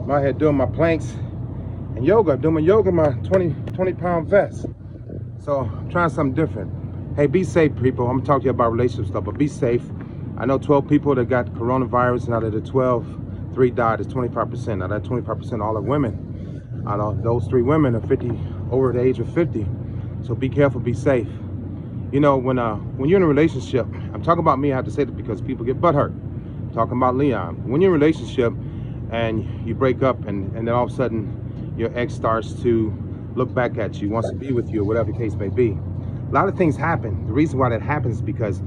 I'm out here doing my planks and yoga, doing my yoga in my 20-pound vest. So I'm trying something different. Hey, be safe, people. I'm gonna talk to you about relationship stuff, but be safe. I know 12 people that got coronavirus, and out of the 12, 3 died. It's 25%. Now that 25% all are women. I know those 3 women are 50, over the age of 50. So be careful, be safe. You know, when you're in a relationship, I'm talking about me, I have to say that because people get butthurt. I'm talking about Leon. When you're in a relationship and you break up and then all of a sudden your ex starts to look back at you, wants to be with you, or whatever the case may be. A lot of things happen. The reason why that happens is because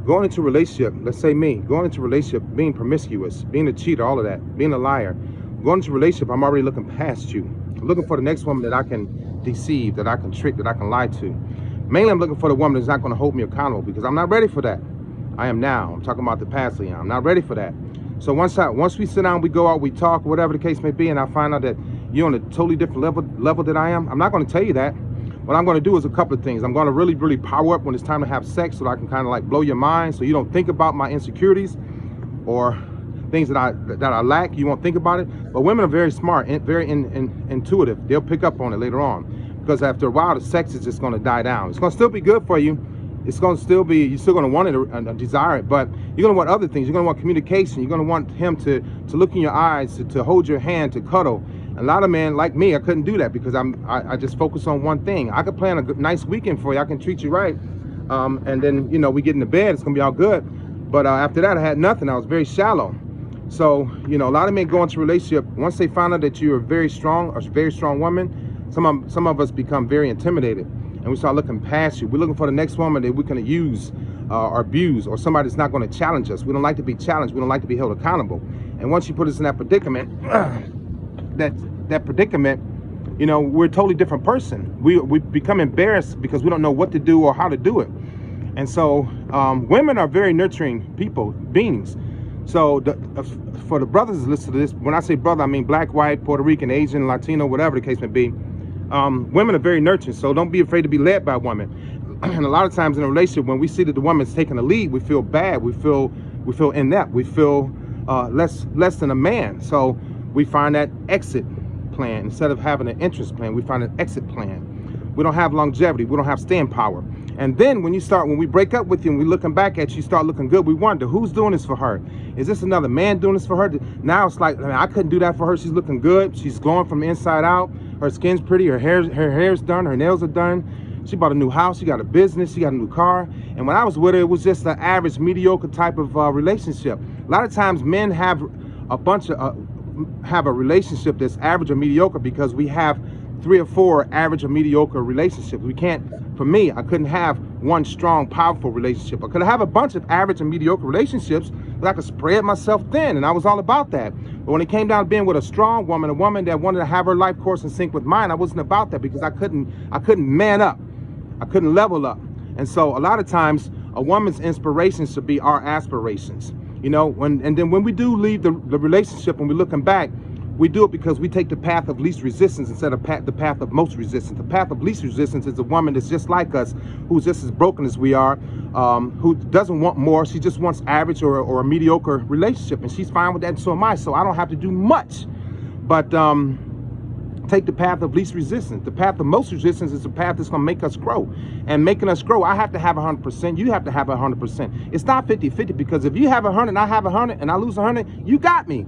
going into a relationship, let's say me, going into a relationship, being promiscuous, being a cheater, all of that, being a liar, going into a relationship, I'm already looking past you. I'm looking for the next woman that I can deceive, that I can trick, that I can lie to. Mainly, I'm looking for the woman that's not going to hold me accountable, because I'm not ready for that. I am now. I'm talking about the past, Leon. I'm not ready for that. So once we sit down, we go out, we talk, whatever the case may be, and I find out that you're on a totally different level that I am, I'm not going to tell you that. What I'm going to do is a couple of things. I'm going to really power up when it's time to have sex, so that I can kind of like blow your mind, so you don't think about my insecurities or things that I lack. You won't think about it. But women are very smart and very intuitive. They'll pick up on it later on, because after a while the sex is just going to die down. It's going to still be good for you. It's going to still be, you're still going to want it and desire it, but you're going to want other things. You're going to want communication. You're going to want him to look in your eyes, to hold your hand, to cuddle. A lot of men like me, I couldn't do that because I just focus on one thing. I could plan a nice weekend for you. I can treat you right, and then, you know, we get into bed, it's gonna be all good. But after that, I had nothing. I was very shallow. So, you know, a lot of men go into a relationship, once they find out that you're a very strong woman, some of us become very intimidated, and we start looking past you. We're looking for the next woman that we can use or abuse, or somebody that's not going to challenge us. We don't like to be challenged. We don't like to be held accountable. And once you put us in that predicament, that predicament, you know, we're a totally different person. We become embarrassed because we don't know what to do or how to do it. And so women are very nurturing beings. So for the brothers that listen to this, when I say brother, I mean black, white, Puerto Rican, Asian, Latino, whatever the case may be. Women are very nurturing, so don't be afraid to be led by a woman. And a lot of times in a relationship, when we see that the woman's taking the lead, we feel bad, we feel inept, we feel less than a man. So we find that exit plan. Instead of having an entrance plan, we find an exit plan. We don't have longevity, we don't have staying power. And then when we break up with you and we're looking back at you, start looking good, we wonder, who's doing this for her? Is this another man doing this for her? Now it's like, I couldn't do that for her. She's looking good, she's glowing from the inside out, her skin's pretty, her hair's done, her nails are done, she bought a new house, she got a business, she got a new car. And when I was with her, it was just an average, mediocre type of relationship. A lot of times men have a relationship that's average or mediocre because we have 3 or 4 average or mediocre relationships. We can't, for me, I couldn't have one strong, powerful relationship. I could have a bunch of average and mediocre relationships, but I could spread myself thin, and I was all about that. But when it came down to being with a strong woman, a woman that wanted to have her life course in sync with mine, I wasn't about that because I couldn't man up. I couldn't level up. And so a lot of times, a woman's inspirations should be our aspirations. You know, and then when we do leave the relationship and we're looking back, we do it because we take the path of least resistance instead of the path of most resistance. The path of least resistance is a woman that's just like us, who's just as broken as we are, who doesn't want more. She just wants average or a mediocre relationship, and she's fine with that, and so am I. So I don't have to do much, but take the path of least resistance. The path of most resistance is the path that's going to make us grow. And making us grow, I have to have 100%. You have to have 100%. It's not 50-50, because if you have 100 and I have 100 and I lose 100, you got me.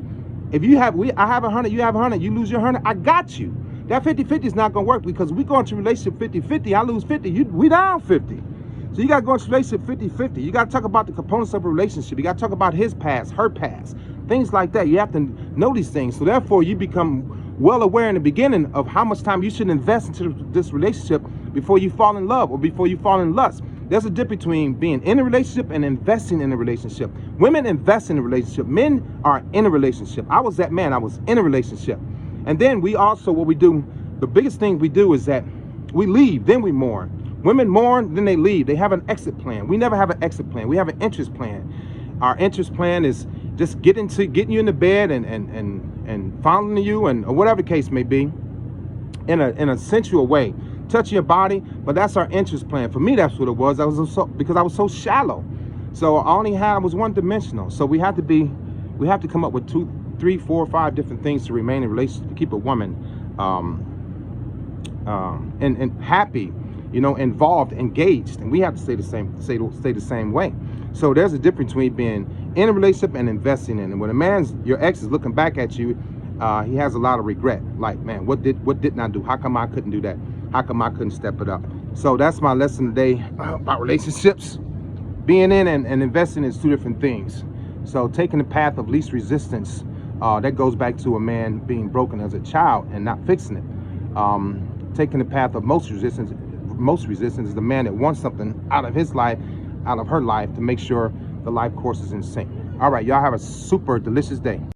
If I have 100, you have 100, you lose your 100, I got you. That 50-50 is not going to work, because we go into a relationship 50-50, I lose 50, we down 50. So you got to go into a relationship 50-50. You got to talk about the components of a relationship. You got to talk about his past, her past, things like that. You have to know these things. So therefore, you become well aware in the beginning of how much time you should invest into this relationship before you fall in love or before you fall in lust. There's a difference between being in a relationship and investing in a relationship. Women invest in a relationship. Men are in a relationship. I was that man. I was in a relationship. And then we also, what we do, the biggest thing we do is that we leave, then we mourn. Women mourn, then they leave. They have an exit plan. We never have an exit plan. We have an interest plan. Our interest plan is just getting you into bed and fondling you, and or whatever the case may be, in a sensual way, touching your body. But that's our interest plan. For me, that's what it was. Because I was so shallow. So I was one-dimensional. So we have to come up with 3, 4, 5 different things to remain in a relationship, to keep a woman and happy, you know, involved, engaged, and we have to stay the same way. So there's a difference between being in a relationship and investing in it. And when your ex is looking back at you, he has a lot of regret. Like, man, what didn't I do? How come I couldn't do that? How come I couldn't step it up? So that's my lesson today about relationships. Being in and investing is 2 different things. So taking the path of least resistance, that goes back to a man being broken as a child and not fixing it. Taking the path of most resistance is the man that wants something out of his life, out of her life, to make sure the life course is in sync. All right, y'all have a super delicious day.